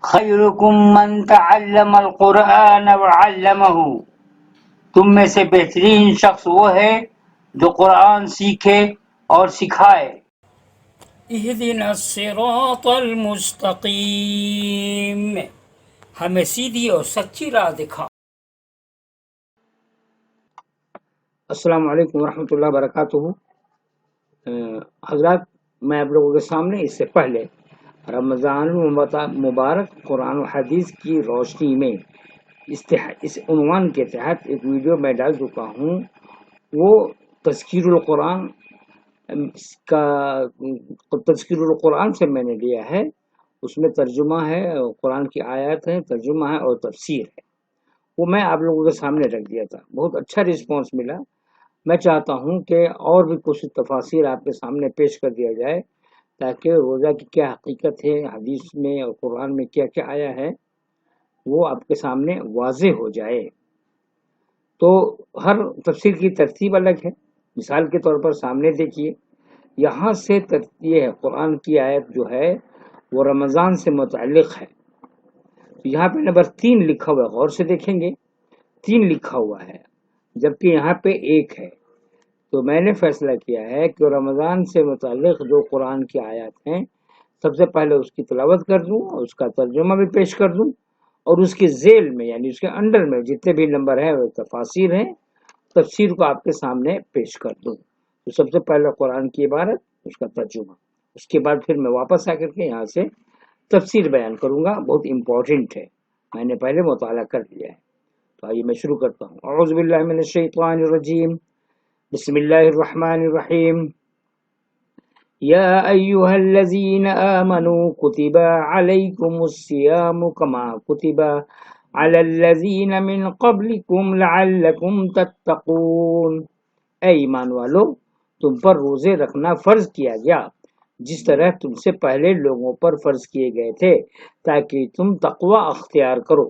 خیرکم من تعلم القرآن وعلمہ، تم میں سے بہترین شخص وہ ہے جو قرآن سیکھے اور سکھائے۔ اہدنا الصراط المستقیم، ہمیں سیدھی اور سچی راہ دکھا۔ السلام علیکم ورحمۃ اللہ وبرکاتہ۔ حضرات، میں آپ لوگوں کے سامنے اس سے پہلے رمضان المبارک قرآن و حدیث کی روشنی میں اس عنوان کے تحت ایک ویڈیو میں ڈال چکا ہوں۔ وہ تذکیر القرآن کا تذکیر القرآن سے میں نے لیا ہے۔ اس میں ترجمہ ہے، قرآن کی آیات ہے، ترجمہ ہے اور تفسیر ہے۔ وہ میں آپ لوگوں کے سامنے رکھ دیا تھا، بہت اچھا رسپانس ملا۔ میں چاہتا ہوں کہ اور بھی کچھ تفاصیر آپ کے سامنے پیش کر دیا جائے تاکہ روزہ کی کیا حقیقت ہے، حدیث میں اور قرآن میں کیا کیا آیا ہے، وہ آپ کے سامنے واضح ہو جائے۔ تو ہر تفسیر کی ترتیب الگ ہے۔ مثال کے طور پر سامنے دیکھیے، یہاں سے یہ ہے قرآن کی آیت جو ہے وہ رمضان سے متعلق ہے۔ یہاں پہ نمبر 3 لکھا ہوا ہے، غور سے دیکھیں گے 3 لکھا ہوا ہے جبکہ یہاں پہ 1 ہے۔ تو میں نے فیصلہ کیا ہے کہ رمضان سے متعلق جو قرآن کی آیات ہیں سب سے پہلے اس کی تلاوت کر دوں اور اس کا ترجمہ بھی پیش کر دوں، اور اس کے ذیل میں یعنی اس کے انڈر میں جتنے بھی نمبر ہیں وہ تفاسیر ہیں، تفسیر کو آپ کے سامنے پیش کر دوں۔ تو سب سے پہلے قرآن کی عبارت، اس کا ترجمہ، اس کے بعد پھر میں واپس آ کر کے یہاں سے تفسیر بیان کروں گا۔ بہت امپورٹنٹ ہے، میں نے پہلے مطالعہ کر لیا ہے۔ تو آئیے میں شروع کرتا ہوں۔ اعوذ باللہ من الشیطان الرجیم، بسم اللہ الرحمن الرحیم۔ یا ایہا الذین آمنوا کتب علیکم الصیام کما کتب علی الذین من قبلکم لعلکم تتقون۔ اے ایمان والو، تم پر روزے رکھنا فرض کیا گیا جس طرح تم سے پہلے لوگوں پر فرض کیے گئے تھے تاکہ تم تقوی اختیار کرو۔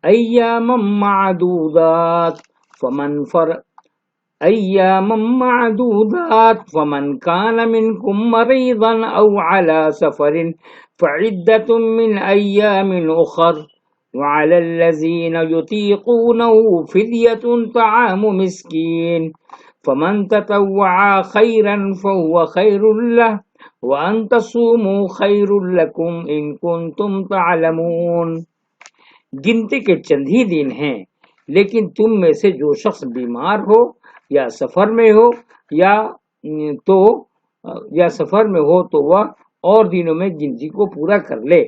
ایاما معدودات فمن كان منكم مريضا او على سفر فعدة من ايام اخر وعلى الذين يطيقونه فدية طعام مسكين فمن تطوع خيرا فهو خير له وان تصوموا خير لكم ان كنتم تعلمون۔ گنتی کے چند ہی دن ہیں، لیکن تم میں سے جو شخص بیمار ہو یا سفر میں ہو تو وہ اور دنوں میں گنتی کو پورا کر لے،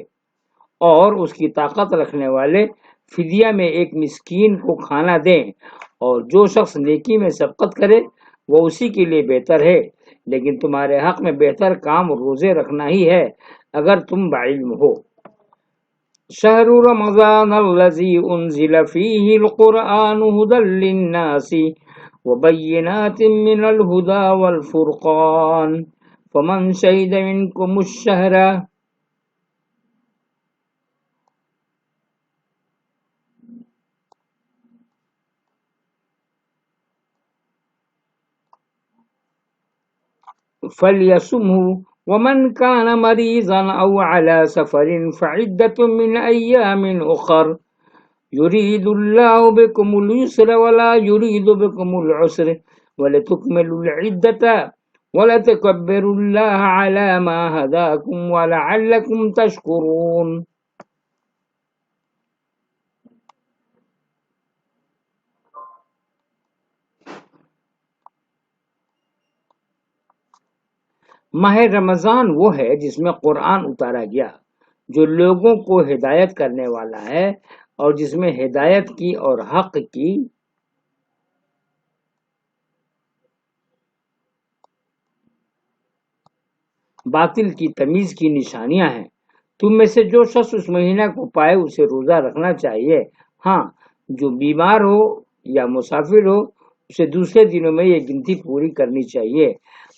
اور اس کی طاقت رکھنے والے فدیہ میں ایک مسکین کو کھانا دیں، اور جو شخص نیکی میں سبقت کرے وہ اسی کے لیے بہتر ہے، لیکن تمہارے حق میں بہتر کام روزے رکھنا ہی ہے اگر تم بعلم ہو۔ شہر رمضان الذی انزل فیہ القرآن ھدی للناس وبینات من الھدی والفرقان فمن شہد منکم الشہر فلیصمہ ومن كان مریضا او على سفر فعدة من ایام اخر یرید اللہ بکم اليسر ولا یرید بکم العسر ولتکملوا العدة ولتکبروا اللہ علی ما ہداکم ولعلکم تشکرون۔ ماہ رمضان وہ ہے جس میں قرآن اتارا گیا، جو لوگوں کو ہدایت کرنے والا ہے، اور جس میں ہدایت کی اور حق کی باطل کی تمیز کی نشانیاں ہیں۔ تم میں سے جو شخص اس مہینہ کو پائے اسے روزہ رکھنا چاہیے، ہاں جو بیمار ہو یا مسافر ہو اسے دوسرے دنوں میں یہ گنتی پوری کرنی چاہیے۔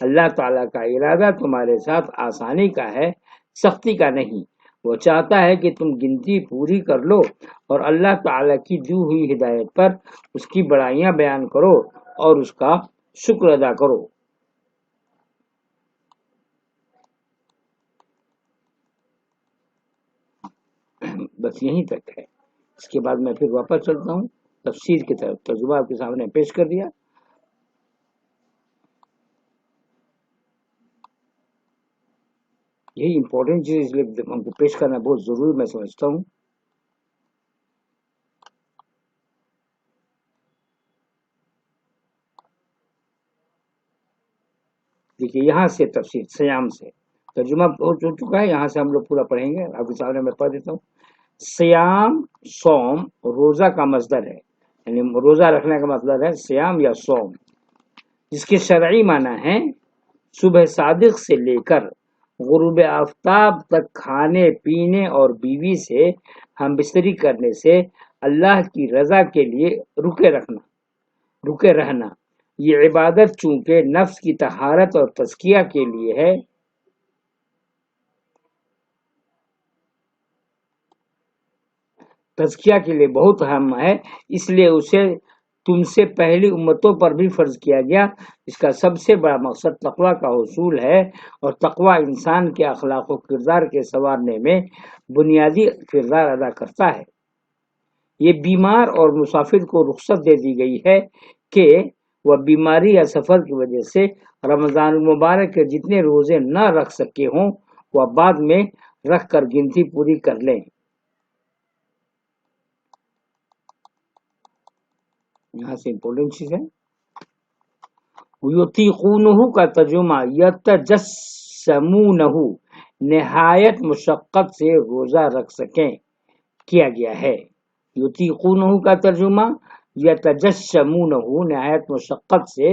اللہ تعالیٰ کا ارادہ تمہارے ساتھ آسانی کا ہے، سختی کا نہیں۔ وہ چاہتا ہے کہ تم گنتی پوری کر لو اور اللہ تعالیٰ کی دی ہوئی ہدایت پر اس کی بڑائیاں بیان کرو اور اس کا شکر ادا کرو۔ بس یہیں تک ہے، اس کے بعد میں پھر واپس چلتا ہوں تفسیر کی طرف۔ ترجمہ آپ کے سامنے پیش کر دیا۔ یہی امپورٹنٹ چیز اس لیے ہم کو پیش کرنا بہت ضروری میں سمجھتا ہوں۔ دیکھیے یہاں سے تفسیر سیام سے ترجمہ ہو چکا ہے، یہاں سے ہم لوگ پورا پڑھیں گے۔ آپ کے سامنے میں پڑھ دیتا ہوں۔ سیام صوم روزہ کا مصدر ہے، یعنی روزہ رکھنے کا مطلب ہے سیام یا صوم، جس کے شرعی معنی ہے صبح صادق سے لے کر غروب آفتاب تک کھانے پینے اور بیوی سے ہم بستری کرنے سے اللہ کی رضا کے لیے رکے رہنا۔ یہ عبادت چونکہ نفس کی طہارت اور تزکیہ کے لیے ہے، تزکیہ کے لیے بہت اہم ہے، اس لیے اسے تم سے پہلی امتوں پر بھی فرض کیا گیا۔ اس کا سب سے بڑا مقصد تقوی کا حصول ہے، اور تقوی انسان کے اخلاق و کردار کے سنوارنے میں بنیادی کردار ادا کرتا ہے۔ یہ بیمار اور مسافر کو رخصت دے دی گئی ہے کہ وہ بیماری یا سفر کی وجہ سے رمضان المبارک کے جتنے روزے نہ رکھ سکے ہوں وہ بعد میں رکھ کر گنتی پوری کر لیں۔ یہاں سے امپورٹنٹ چیز ہے، یطیقونہ کا ترجمہ یتجسمونہ، نہایت مشقت سے روزہ رکھ سکیں کیا گیا ہے۔ یطیقونہ کا ترجمہ یتجسمونہ، نہایت مشقت سے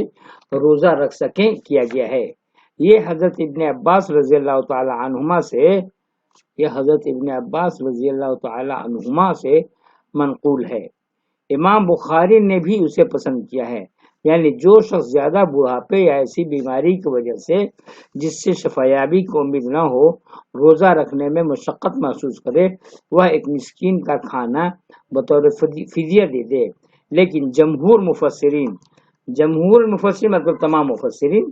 روزہ رکھ سکیں کیا گیا ہے۔ یہ حضرت ابن عباس رضی اللہ تعالی عنہما سے منقول ہے۔ امام بخاری نے بھی اسے پسند کیا ہے، یعنی جو شخص زیادہ بڑھاپے یا ایسی بیماری کی وجہ سے جس سے شفایابی کی امید نہ ہو روزہ رکھنے میں مشقت محسوس کرے، وہ ایک مسکین کا کھانا بطور فدیہ دے دے۔ لیکن جمہور مفسرین مطلب تمام مفسرین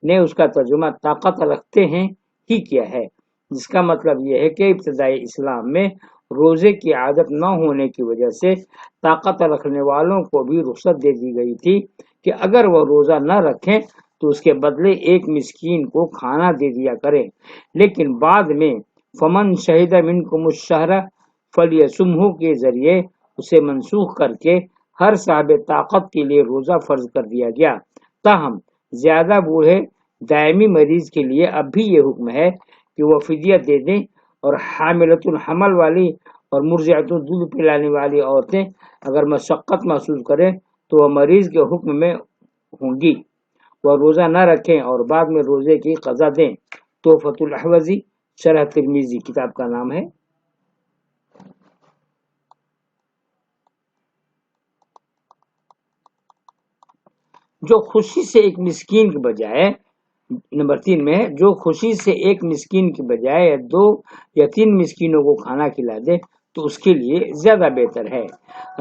نے اس کا ترجمہ طاقت رکھتے ہیں ہی کیا ہے، جس کا مطلب یہ ہے کہ ابتدائی اسلام میں روزے کی عادت نہ ہونے کی وجہ سے طاقت رکھنے والوں کو بھی رخصت دے دی گئی تھی کہ اگر وہ روزہ نہ رکھیں تو اس کے بدلے ایک مسکین کو کھانا دے دیا کریں۔ لیکن بعد میں فمن شہد منکم الشہر فلیصمہ کے ذریعے اسے منسوخ کر کے ہر صاحب طاقت کے لیے روزہ فرض کر دیا گیا۔ تاہم زیادہ بوڑھے دائمی مریض کے لیے اب بھی یہ حکم ہے کہ وہ فدیہ دے دیں، اور حاملۃ الحمل والی اور مرضعۃ دودھ پلانے والی عورتیں اگر مشقت محسوس کریں تو وہ مریض کے حکم میں ہوں گی، وہ روزہ نہ رکھیں اور بعد میں روزے کی قضا دیں۔ تحفۃ الاحوذی شرح ترمذی کتاب کا نام ہے۔ جو خوشی سے ایک مسکین کے بجائے نمبر 3 میں ہے، جو خوشی سے ایک مسکین کے بجائے 2 یا 3 مسکینوں کو کھانا کھلا دے تو اس کے لیے زیادہ بہتر ہے۔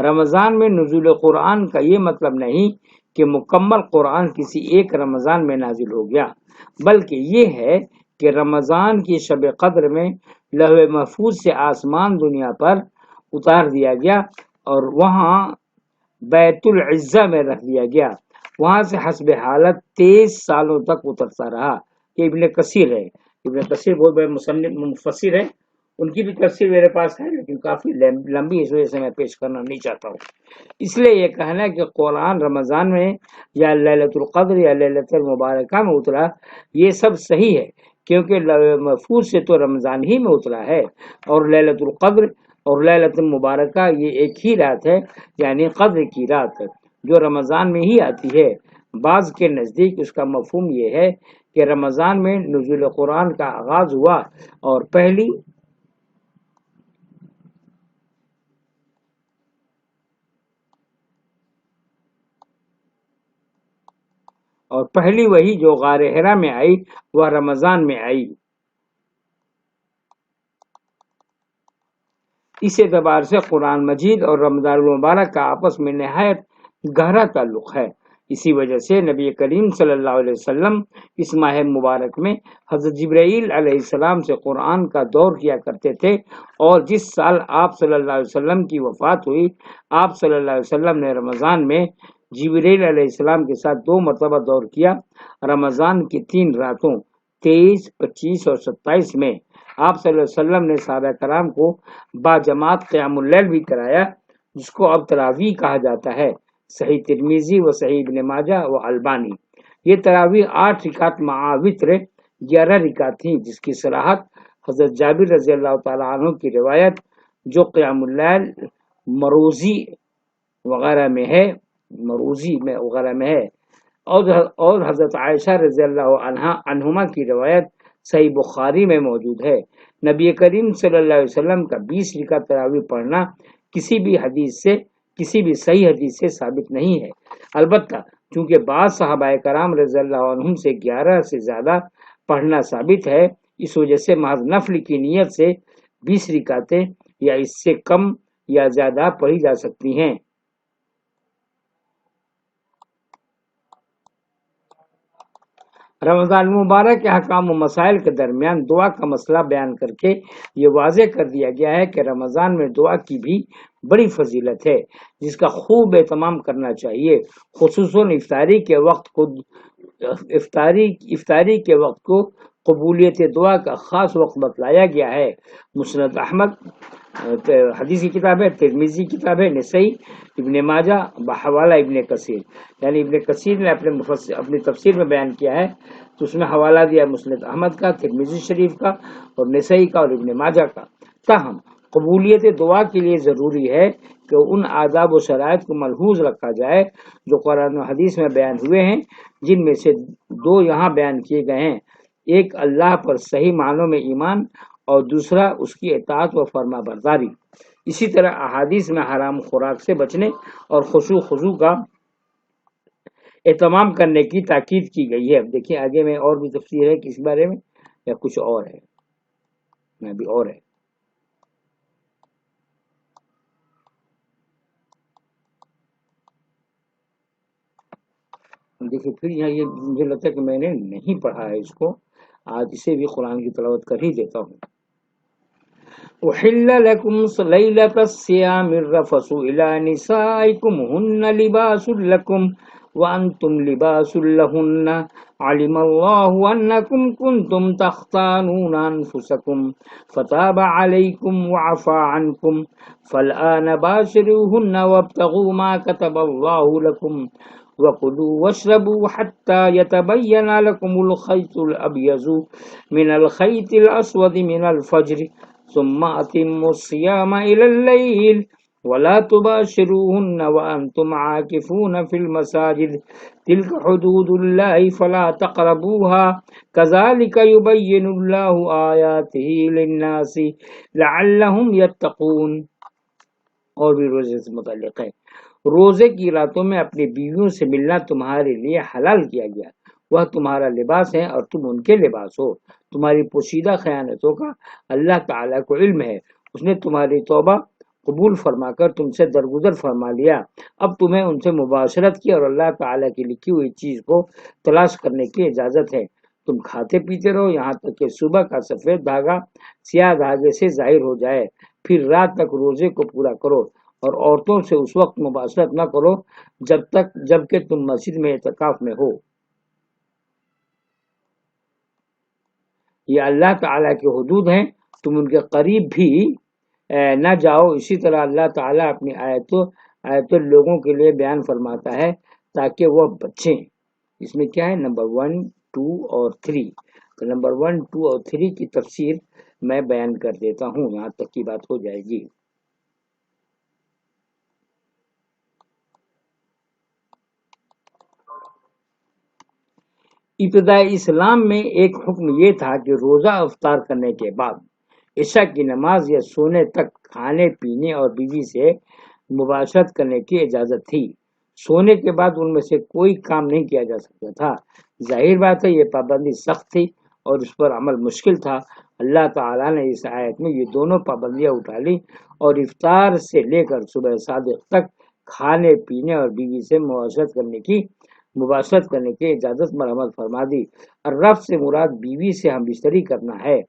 رمضان میں نزول قرآن کا یہ مطلب نہیں کہ مکمل قرآن کسی ایک رمضان میں نازل ہو گیا، بلکہ یہ ہے کہ رمضان کی شب قدر میں لوح محفوظ سے آسمان دنیا پر اتار دیا گیا اور وہاں بیت العزہ میں رکھ دیا گیا، وہاں سے حسب حالت 23 سالوں تک اترتا رہا۔ یہ ابن کثیر ہے، ابن کثیر بہت بڑے مفسر ہے، ان کی بھی تفسیر میرے پاس ہے لیکن کافی لمبی، اس وجہ سے میں پیش کرنا نہیں چاہتا ہوں۔ اس لیے یہ کہنا ہے کہ قرآن رمضان میں یا لیلۃ القدر یا لیلۃ المبارکہ میں اترا، یہ سب صحیح ہے، کیونکہ لوح محفوظ سے تو رمضان ہی میں اترا ہے، اور لیلۃ القدر اور لیلۃ المبارکہ یہ ایک ہی رات ہے، یعنی قدر کی رات جو رمضان میں ہی آتی ہے۔ بعض کے نزدیک اس کا مفہوم یہ ہے کہ رمضان میں نزول قرآن کا آغاز ہوا اور پہلی وحی جو غار حرا میں آئی وہ رمضان میں آئی۔ اس اعتبار سے قرآن مجید اور رمضان المبارک کا آپس میں نہایت گہرا تعلق ہے۔ اسی وجہ سے نبی کریم صلی اللہ علیہ وسلم اس ماہ مبارک میں حضرت جبرائیل علیہ السلام سے قرآن کا دور کیا کرتے تھے، اور جس سال آپ صلی اللہ علیہ وسلم کی وفات ہوئی، آپ صلی اللہ علیہ وسلم نے رمضان میں جبرائیل علیہ السلام کے ساتھ 2 مرتبہ دور کیا۔ رمضان کی 3 راتوں 23، 25 اور 27 میں آپ صلی اللہ علیہ وسلم نے صحابہ کرام کو باجماعت قیام اللیل بھی کرایا، جس کو اب تراویح کہا جاتا ہے۔ صحیح ترمذی و صحیح ابن ماجہ و البانی۔ یہ تراویح 8 رکعت مع وتر 11 رکعت تھیں، جس کی صراحت حضرت جابر رضی اللہ تعالیٰ عنہ کی روایت جو قیام اللیل مروزی وغیرہ میں ہے اور حضرت عائشہ رضی اللہ عنہما کی روایت صحیح بخاری میں موجود ہے۔ نبی کریم صلی اللہ علیہ وسلم کا 20 رکعت تراویح پڑھنا کسی بھی صحیح حدیث سے ثابت نہیں ہے۔ البتہ چونکہ بعض صحابہ کرام رضی اللہ عنہم سے 11 سے زیادہ پڑھنا ثابت ہے، اس وجہ سے محض نفل کی نیت سے 20 رکعتیں یا اس سے کم یا زیادہ پڑھی جا سکتی ہیں۔ رمضان مبارک کے احکام و مسائل کے درمیان دعا کا مسئلہ بیان کر کے یہ واضح کر دیا گیا ہے کہ رمضان میں دعا کی بھی بڑی فضیلت ہے، جس کا خوب اہتمام کرنا چاہیے۔ خصوصاً افطاری کے وقت کو قبولیت دعا کا خاص وقت بتلایا گیا ہے۔ مسند احمد حدیث کی کتاب ہے، ترمذی کی کتاب ہے، نسائی، ابن ماجہ بحوالہ ابن کثیر، یعنی ابن کثیر نے اپنی تفسیر میں بیان کیا ہے تو اس میں حوالہ دیا مسند احمد کا، ترمذی شریف کا اور نسائی کا اور ابن ماجہ کا۔ تاہم قبولیت دعا کے لیے ضروری ہے کہ ان آداب و شرائط کو ملحوظ رکھا جائے جو قرآن و حدیث میں بیان ہوئے ہیں، جن میں سے 2 یہاں بیان کیے گئے ہیں۔ ایک اللہ پر صحیح معنوں میں ایمان اور دوسرا اس کی اطاعت و فرما برداری۔ اسی طرح احادیث میں حرام خوراک سے بچنے اور خضوع کا اہتمام کرنے کی تاکید کی گئی ہے۔ اب دیکھیں آگے میں اور بھی تفصیل ہے کہ اس بارے میں یا کچھ اور ہے، میں بھی اور ہے۔ دیکھیں پھر یہاں یہ مجھے لگتا ہے کہ میں نے نہیں پڑھا ہے اس کو، آج اسے بھی قرآن کی تلاوت کر ہی دیتا ہوں۔ أحل لكم ليلة الصيام الرفث إلى نسائكم هن لباس لكم وأنتم لباس لهن علم الله أنكم كنتم تختانون أنفسكم فتاب عليكم وعفى عنكم فالآن باشروهن وابتغوا ما كتب الله لكم وكلوا واشربوا حتى يتبين لكم الخيط الأبيض من الخيط الأسود من الفجر ثم أتموا الصيام إلى الليل ولا تباشروهن وأنتم عاكفون في المساجد تلك حدود الله فلا تقربوها كذلك يبين الله آياته للناس لعلهم يتقون۔ اور بھی روزے سے متعلق ہے۔ روزے کی راتوں میں اپنی بیویوں سے ملنا تمہارے لیے حلال کیا گیا، وہ تمہارا لباس ہے اور تم ان کے لباس ہو۔ تمہاری پوشیدہ خیانتوں کا اللہ تعالیٰ کو علم ہے، اس نے تمہاری توبہ قبول فرما کر تم سے درگزر فرما لیا۔ اب تمہیں ان سے مباشرت کی اور اللہ تعالیٰ کی لکھی ہوئی چیز کو تلاش کرنے کی اجازت ہے۔ تم کھاتے پیتے رہو یہاں تک کہ صبح کا سفید دھاگا سیاہ دھاگے سے ظاہر ہو جائے، پھر رات تک روزے کو پورا کرو اور عورتوں سے اس وقت مباشرت نہ کرو جب کہ تم مسجد میں اعتکاف میں ہو۔ یہ اللہ تعالیٰ کی حدود ہیں، تم ان کے قریب بھی نہ جاؤ۔ اسی طرح اللہ تعالیٰ اپنی آیتوں لوگوں کے لیے بیان فرماتا ہے تاکہ وہ بچیں۔ اس میں کیا ہے، نمبر 1، 2 اور 3۔ تو نمبر 1، 2 اور 3 کی تفسیر میں بیان کر دیتا ہوں، یہاں تک کی بات ہو جائے گی۔ ابتدائی اسلام میں ایک حکم یہ تھا کہ روزہ افطار کرنے کے بعد عشاء کی نماز یا سونے تک کھانے پینے اور بیوی سے مباشرت کرنے کی اجازت تھی۔ سونے کے بعد ان میں سے کوئی کام نہیں کیا جا سکتا تھا۔ ظاہر بات ہے یہ پابندی سخت تھی اور اس پر عمل مشکل تھا، اللہ تعالیٰ نے اس آیت میں یہ دونوں پابندیاں اٹھا لی اور افطار سے لے کر صبح صادق تک کھانے پینے اور بیوی سے مباشرت کرنے کی اجازت مرحمت فرما دی۔ الرفث سے مراد بیوی سے ہم بستری کرنا ہے۔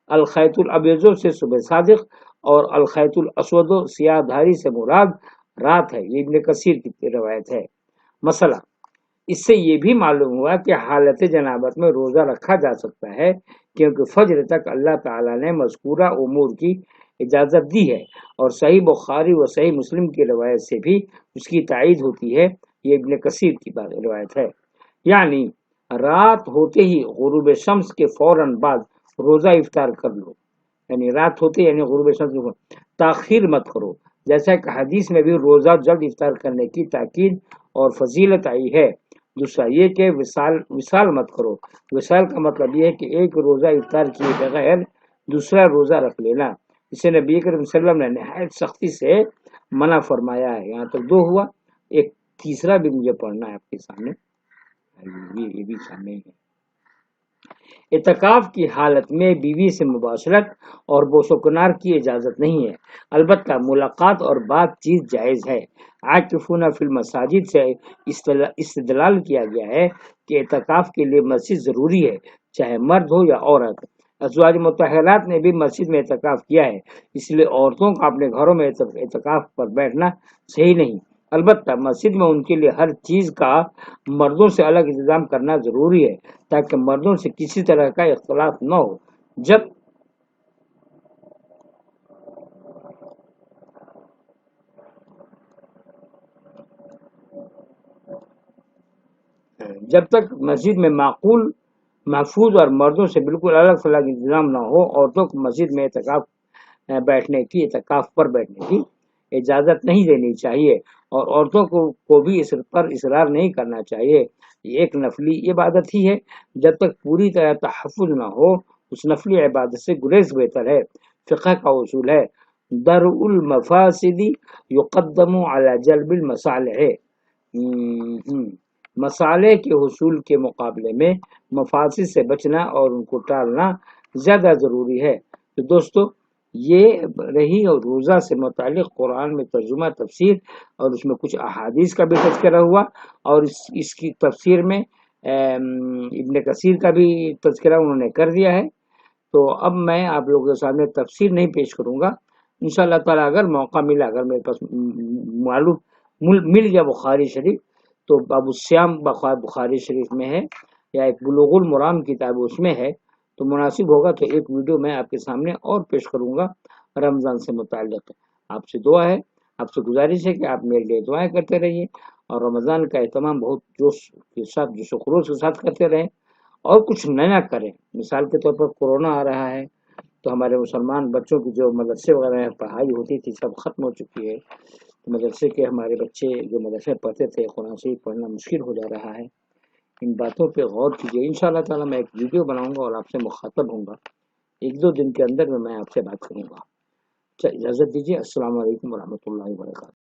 الخیط الابیض سے صبح صادق اور الخیط الاسود سیاہ دھاری سے مراد رات ہے۔ یہ ابن کثیر کی روایت ہے۔ مسئلہ، اس سے یہ بھی معلوم ہوا کہ حالت جنابت میں روزہ رکھا جا سکتا ہے، کیونکہ فجر تک اللہ تعالیٰ نے مذکورہ امور کی اجازت دی ہے، اور صحیح بخاری و صحیح مسلم کی روایت سے بھی اس کی تائید ہوتی ہے۔ یہ ابن کثیر کی روایت ہے۔ یعنی رات ہوتے ہی غروب شمس کے فوراً بعد روزہ افطار کر لو، یعنی رات ہوتے یعنی غروب شمس کے تاخیر مت کرو، جیسا کہ حدیث میں بھی روزہ جلد افطار کرنے کی تاکید اور فضیلت آئی ہے۔ دوسرا یہ کہ وصال مت کرو۔ وصال کا مطلب یہ ہے کہ ایک روزہ افطار کیے بغیر دوسرا روزہ رکھ لینا، اسے نبی کریم صلی اللہ علیہ وسلم نے نہایت سختی سے منع فرمایا ہے۔ یہاں تک دو ہوا، ایک تیسرا بھی مجھے پڑھنا ہے آپ کے سامنے، یہ بھی سامنے ہے۔ اعتکاف کی حالت میں بیوی سے مباشرت اور بوس و کنار کی اجازت نہیں ہے، البتہ ملاقات اور بات چیت جائز ہے۔ عاکفون فی المساجد سے استدلال کیا گیا ہے کہ اعتکاف کے لیے مسجد ضروری ہے، چاہے مرد ہو یا عورت۔ ازواج مطہرات نے بھی مسجد میں اعتکاف کیا ہے، اس لیے عورتوں کا اپنے گھروں میں اعتکاف پر بیٹھنا صحیح نہیں۔ البتہ مسجد میں ان کے لیے ہر چیز کا مردوں سے الگ انتظام کرنا ضروری ہے، تاکہ مردوں سے کسی طرح کا اختلاط نہ ہو۔ جب تک مسجد میں معقول، محفوظ اور مردوں سے بالکل الگ تھلگ انتظام نہ ہو، عورتوں کو مسجد میں اعتکاف پر بیٹھنے کی اجازت نہیں دینی چاہیے، اور عورتوں کو بھی اس پر اصرار نہیں کرنا چاہیے۔ یہ ایک نفلی عبادت ہی ہے، جب تک پوری طرح تحفظ نہ ہو اس نفلی عبادت سے گریز بہتر ہے۔ فقہ کا اصول ہے درء المفاسد یقدم علی جلب المصالح، مصالح کے حصول کے مقابلے میں مفاسد سے بچنا اور ان کو ٹالنا زیادہ ضروری ہے۔ تو دوستو، یہ رہی روزہ سے متعلق قرآن میں ترجمہ تفسیر، اور اس میں کچھ احادیث کا بھی تذکرہ ہوا، اور اس کی تفسیر میں ابن کثیر کا بھی تذکرہ انہوں نے کر دیا ہے۔ تو اب میں آپ لوگوں کے سامنے تفسیر نہیں پیش کروں گا، انشاءاللہ تعالیٰ اگر موقع ملا، اگر میرے پاس معلوم مل گیا بخاری شریف، تو باب الصیام بخاری شریف میں ہے، یا ایک بلوغ المرام کتاب اس میں ہے، تو مناسب ہوگا تو ایک ویڈیو میں آپ کے سامنے اور پیش کروں گا رمضان سے متعلق۔ آپ سے دعا ہے، آپ سے گزارش ہے کہ آپ میرے لیے دعائیں کرتے رہیے، اور رمضان کا اہتمام بہت جوش و خروش کے ساتھ کرتے رہیں، اور کچھ نیا کریں۔ مثال کے طور پر کورونا آ رہا ہے، تو ہمارے مسلمان بچوں کی جو مدرسے وغیرہ پڑھائی ہوتی تھی سب ختم ہو چکی ہے، مدرسے کے ہمارے بچے جو مدرسے پڑھتے تھے قرآن شریف پڑھنا مشکل ہو جا رہا ہے۔ ان باتوں پہ غور کیجیے، انشاءاللہ تعالیٰ میں ایک ویڈیو بناؤں گا اور آپ سے مخاطب ہوں گا، ایک دو دن کے اندر میں آپ سے بات کروں گا۔ اجازت دیجیے، السلام علیکم ورحمۃ اللہ وبرکاتہ۔